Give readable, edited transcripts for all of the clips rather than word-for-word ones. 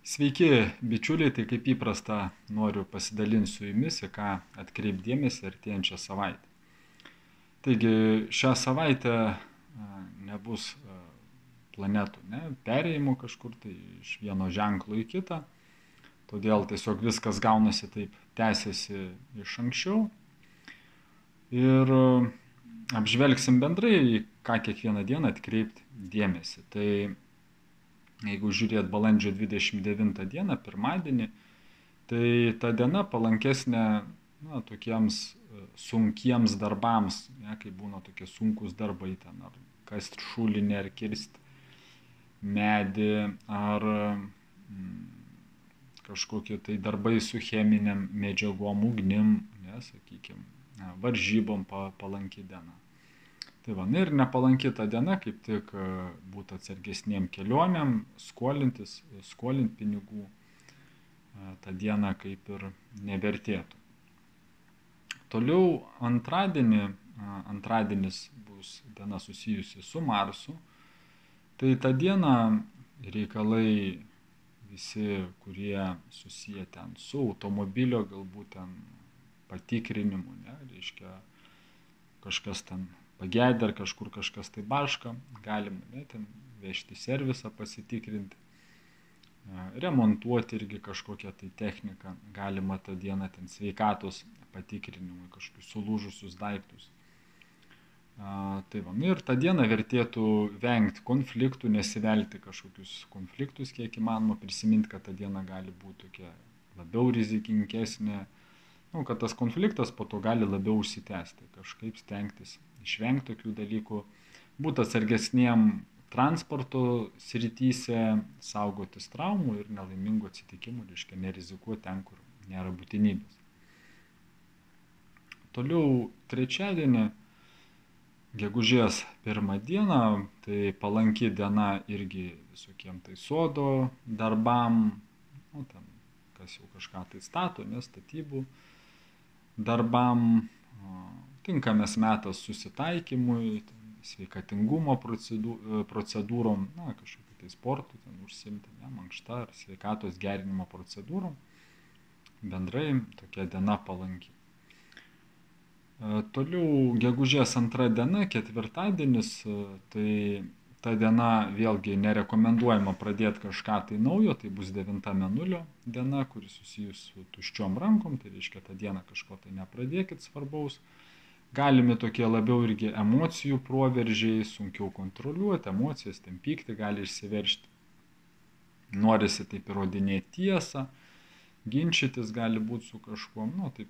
Sveiki, bičiuliai, tai kaip įprasta noriu pasidalinti su jumis, į ką atkreipdėmėsi artėjančią savaitę. Taigi šią savaitę nebus planetų, perėjimo kažkur tai iš vieno ženklo į kitą, todėl tiesiog viskas gaunasi taip, tęsiasi iš anksčiau ir apžvelgsim bendrai, į ką kiekvieną dieną atkreipti dėmesį. Tai jeigu žiūrėt balandžio 29 dieną, pirmadienį, tai ta diena palankesnė tokiems sunkiems darbams, kai būna tokie sunkus darbai ten, ar kasti šulinį, ar kirsti medį, ar kažkokie tai darbai su cheminiam medžiagom, ugnim, sakykime, varžybom palanki diena. Tai va, ir nepalanki ta diena, kaip tik būtų atsargesniem kelionėm, skolint pinigų, tą dieną kaip ir nevertėtų. Toliau antradienis bus diena susijusi su Marsu, tai tą dieną reikalai visi, kurie susiję ten su automobilio, galbūt ten patikrinimu, reiškia kažkas ten pagedė ar kažkur kažkas tai barška, galima ten vežti servisą pasitikrinti, remontuoti irgi kažkokią tai techniką, galima tą dieną ten sveikatos patikrinimui, kažkokius sulūžusius daiktus. Tai va, ir tą dieną vertėtų vengti konfliktų, nesivelti kažkokius konfliktus, kiek įmanoma, prisiminti, kad tą dieną gali būti tokia labiau rizikingesnė, kad tas konfliktas po to gali labiau užsitęsti, kažkaip stengtis išvengti tokių dalykų, būti atsargesniem transporto srityse, saugotis traumų ir nelaimingų atsitikimų, reiškia nerizikuoti ten, kur nėra būtinybės. Toliau trečiadienį, gegužės 1 dieną, tai palanki diena irgi visokiem tai sodo darbam, ten, kas jau kažką tai stato, statybų darbam, tinkamas metas susitaikymui, sveikatingumo procedūrom, kažkokiu tai sportu, ten užsiimti, mankšta ar sveikatos gerinimo procedūrom. Bendrai tokia diena palanki. Toliau gegužės 2 diena, ketvirtadienis, tai ta diena vėlgi nerekomenduojama pradėti kažką tai naujo, tai bus 9 mėnulio diena, kuri susijus su tuščiom rankom, tai reiškia tą dieną kažko tai nepradėkit svarbaus. Galimi tokie labiau irgi emocijų proveržiai, sunkiau kontroliuoti, emocijas, ten pykti gali išsiveršti. Norisi taip įrodinėti tiesą, ginčytis gali būti su kažkuom, taip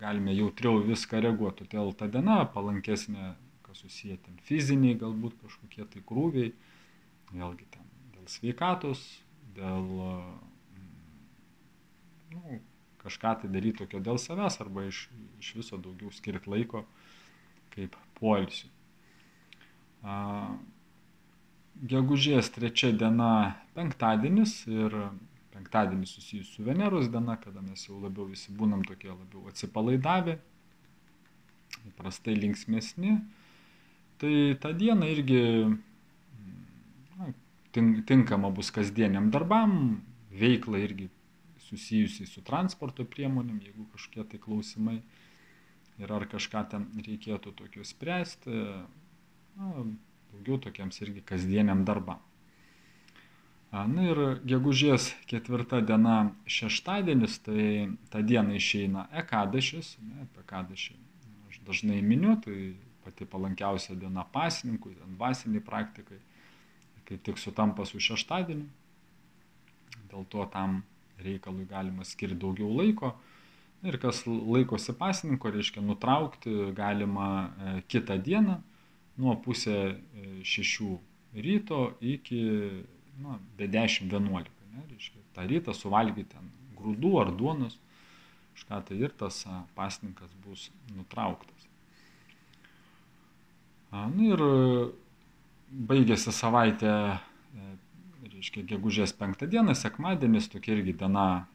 galime jautriau viską reaguoti. Todėl ta diena palankesnė, kas susiję ten fiziniai, galbūt kažkokie tai krūviai, vėlgi ten dėl sveikatos, dėl kažką tai daryti tokio dėl savęs arba iš viso daugiau skirti laiko kaip poilsiui. Gegužės 3 diena penktadienis ir penktadienis susijęs su Veneros diena, kada mes jau labiau visi būnam tokie labiau atsipalaidavę, įprastai linksmesni. Tai tą dieną irgi tinkama bus kasdieniam darbam, veikla irgi susijusiai su transporto priemonėm, jeigu kažkokie tai klausimai ir ar kažką ten reikėtų tokio spręsti, daugiau tokiems irgi kasdieniam darbam. Ir gegužės 4 diena šeštadienis, tai tą dieną išeina Ekadašis, Ekadašį aš dažnai miniu, tai pati palankiausia diena pasninkui, dvasiniai praktikai, kaip tik sutampa su šeštadieniu, dėl to tam reikalui galima skirti daugiau laiko. Ir kas laikosi pasninko, reiškia nutraukti galima kitą dieną nuo 5:30 ryto iki be 10:11. Reiškia, tą rytą suvalgyti ten grūdų ar duonos, kažką tai ir tas pasninkas bus nutrauktas. Ir baigėsi savaitė, reiškia, gegužės 5 dieną, sekmadienis, tokia irgi diena,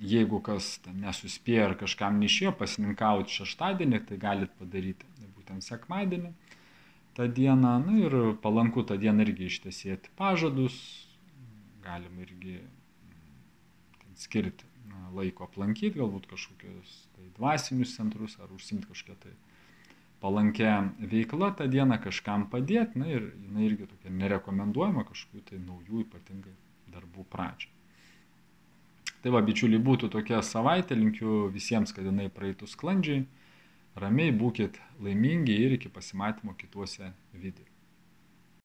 jeigu kas nesuspėjo ar kažkam neišėjo pasninkauti šeštadienį, tai galit padaryti būtent sekmadienį tą dieną, ir palanku tą dieną irgi ištesėti pažadus, galim irgi skirti laiko aplankyti, galbūt kažkokius tai dvasinius centrus ar užsimti kažkokią tai palankę veiklą tą dieną kažkam padėti, na ir jinai irgi tokia nerekomenduojama kažkokių tai naujų ypatingai darbų pradžiai. Tai va, bičiuliai, būtų tokia savaitė, linkiu visiems, kad jinai praeitų sklandžiai, ramiai būkit laimingi ir iki pasimatymo kituose video.